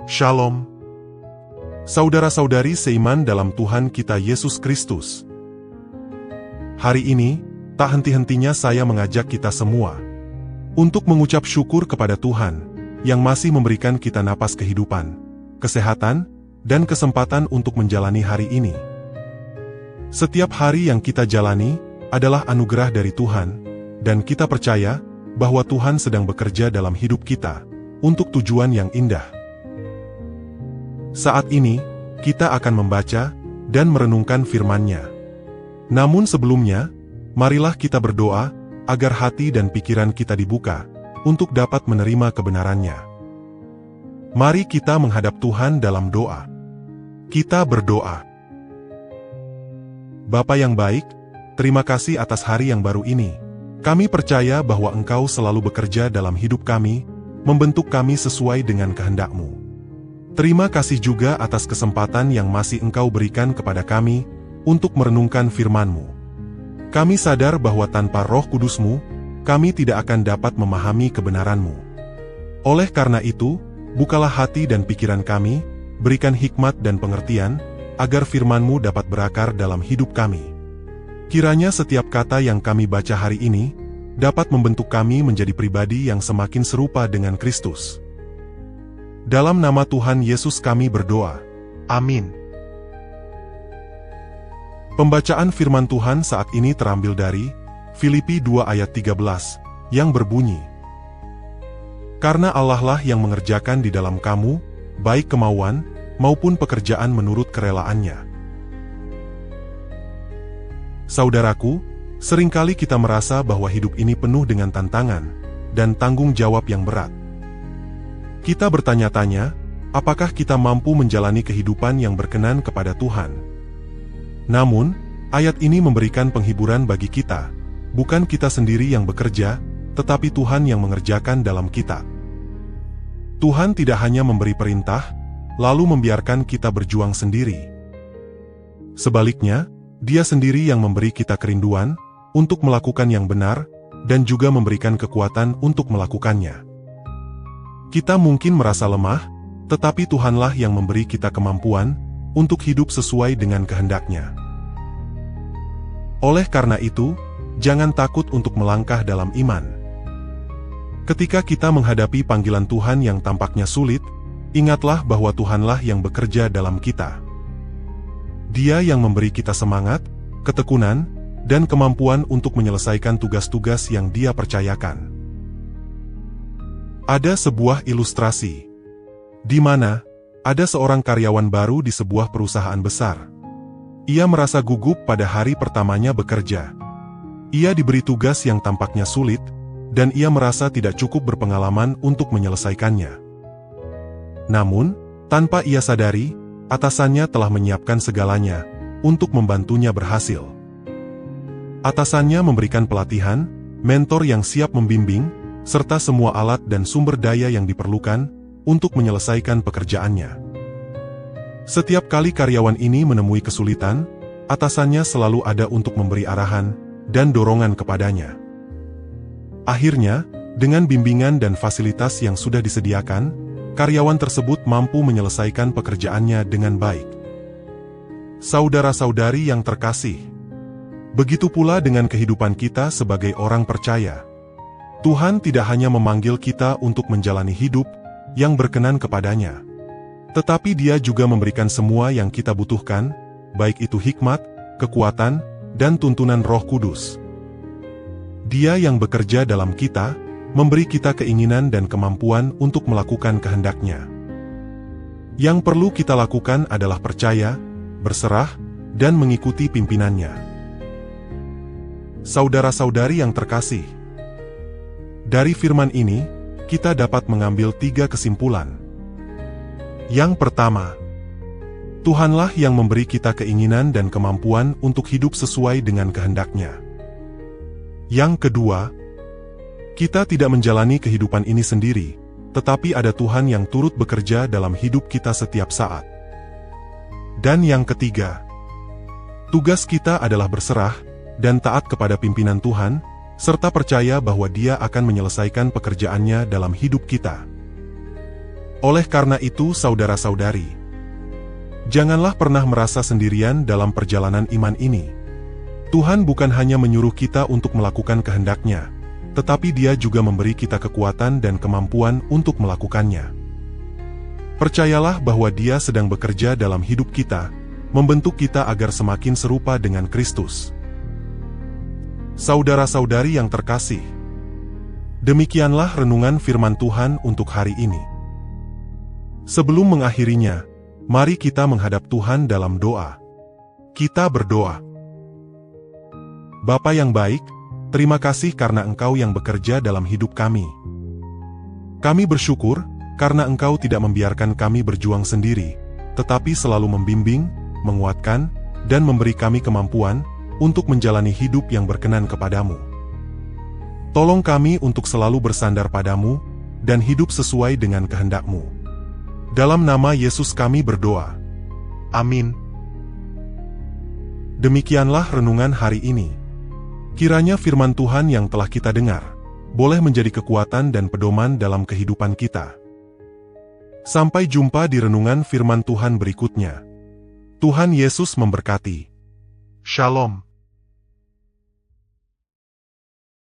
Shalom. Saudara-saudari seiman dalam Tuhan kita Yesus Kristus. Hari ini, tak henti-hentinya saya mengajak kita semua untuk mengucap syukur kepada Tuhan yang masih memberikan kita napas kehidupan, kesehatan, dan kesempatan untuk menjalani hari ini. Setiap hari yang kita jalani adalah anugerah dari Tuhan, dan kita percaya bahwa Tuhan sedang bekerja dalam hidup kita untuk tujuan yang indah. Saat ini, kita akan membaca dan merenungkan firman-Nya. Namun sebelumnya, marilah kita berdoa agar hati dan pikiran kita dibuka untuk dapat menerima kebenarannya. Mari kita menghadap Tuhan dalam doa. Kita berdoa. Bapa yang baik, terima kasih atas hari yang baru ini. Kami percaya bahwa Engkau selalu bekerja dalam hidup kami, membentuk kami sesuai dengan kehendak-Mu. Terima kasih juga atas kesempatan yang masih Engkau berikan kepada kami untuk merenungkan firman-Mu. Kami sadar bahwa tanpa Roh Kudus-Mu, kami tidak akan dapat memahami kebenaran-Mu. Oleh karena itu, bukalah hati dan pikiran kami, berikan hikmat dan pengertian, agar firman-Mu dapat berakar dalam hidup kami. Kiranya setiap kata yang kami baca hari ini, dapat membentuk kami menjadi pribadi yang semakin serupa dengan Kristus. Dalam nama Tuhan Yesus kami berdoa. Amin. Pembacaan firman Tuhan saat ini terambil dari Filipi 2 ayat 13, yang berbunyi, "Karena Allah lah yang mengerjakan di dalam kamu, baik kemauan, maupun pekerjaan menurut kerelaannya." Saudaraku, seringkali kita merasa bahwa hidup ini penuh dengan tantangan dan tanggung jawab yang berat. Kita bertanya-tanya, apakah kita mampu menjalani kehidupan yang berkenan kepada Tuhan? Namun, ayat ini memberikan penghiburan bagi kita. Bukan kita sendiri yang bekerja, tetapi Tuhan yang mengerjakan dalam kita. Tuhan tidak hanya memberi perintah, lalu membiarkan kita berjuang sendiri. Sebaliknya, Dia sendiri yang memberi kita kerinduan untuk melakukan yang benar, dan juga memberikan kekuatan untuk melakukannya. Kita mungkin merasa lemah, tetapi Tuhanlah yang memberi kita kemampuan untuk hidup sesuai dengan kehendak-Nya. Oleh karena itu, jangan takut untuk melangkah dalam iman. Ketika kita menghadapi panggilan Tuhan yang tampaknya sulit, ingatlah bahwa Tuhanlah yang bekerja dalam kita. Dia yang memberi kita semangat, ketekunan, dan kemampuan untuk menyelesaikan tugas-tugas yang Dia percayakan. Ada sebuah ilustrasi di mana ada seorang karyawan baru di sebuah perusahaan besar. Ia merasa gugup pada hari pertamanya bekerja. Ia diberi tugas yang tampaknya sulit, dan ia merasa tidak cukup berpengalaman untuk menyelesaikannya. Namun, tanpa ia sadari, atasannya telah menyiapkan segalanya untuk membantunya berhasil. Atasannya memberikan pelatihan, mentor yang siap membimbing, serta semua alat dan sumber daya yang diperlukan untuk menyelesaikan pekerjaannya. Setiap kali karyawan ini menemui kesulitan, atasannya selalu ada untuk memberi arahan dan dorongan kepadanya. Akhirnya, dengan bimbingan dan fasilitas yang sudah disediakan, karyawan tersebut mampu menyelesaikan pekerjaannya dengan baik. Saudara-saudari yang terkasih, begitu pula dengan kehidupan kita sebagai orang percaya. Tuhan tidak hanya memanggil kita untuk menjalani hidup yang berkenan kepadanya, tetapi Dia juga memberikan semua yang kita butuhkan, baik itu hikmat, kekuatan, dan tuntunan Roh Kudus. Dia yang bekerja dalam kita, memberi kita keinginan dan kemampuan untuk melakukan kehendak-Nya. Yang perlu kita lakukan adalah percaya, berserah, dan mengikuti pimpinan-Nya. Saudara-saudari yang terkasih, dari firman ini, kita dapat mengambil 3 kesimpulan. Yang pertama, Tuhanlah yang memberi kita keinginan dan kemampuan untuk hidup sesuai dengan kehendak-Nya. Yang kedua, kita tidak menjalani kehidupan ini sendiri, tetapi ada Tuhan yang turut bekerja dalam hidup kita setiap saat. Dan yang ketiga, tugas kita adalah berserah dan taat kepada pimpinan Tuhan, serta percaya bahwa Dia akan menyelesaikan pekerjaannya dalam hidup kita. Oleh karena itu, saudara-saudari, janganlah pernah merasa sendirian dalam perjalanan iman ini. Tuhan bukan hanya menyuruh kita untuk melakukan kehendak-Nya, tetapi Dia juga memberi kita kekuatan dan kemampuan untuk melakukannya. Percayalah bahwa Dia sedang bekerja dalam hidup kita, membentuk kita agar semakin serupa dengan Kristus. Saudara-saudari yang terkasih, demikianlah renungan firman Tuhan untuk hari ini. Sebelum mengakhirinya, mari kita menghadap Tuhan dalam doa. Kita berdoa. Bapa yang baik, terima kasih karena Engkau yang bekerja dalam hidup kami. Kami bersyukur karena Engkau tidak membiarkan kami berjuang sendiri, tetapi selalu membimbing, menguatkan, dan memberi kami kemampuan untuk menjalani hidup yang berkenan kepadamu. Tolong kami untuk selalu bersandar padamu, dan hidup sesuai dengan kehendak-Mu. Dalam nama Yesus kami berdoa. Amin. Demikianlah renungan hari ini. Kiranya firman Tuhan yang telah kita dengar, boleh menjadi kekuatan dan pedoman dalam kehidupan kita. Sampai jumpa di renungan firman Tuhan berikutnya. Tuhan Yesus memberkati. Shalom.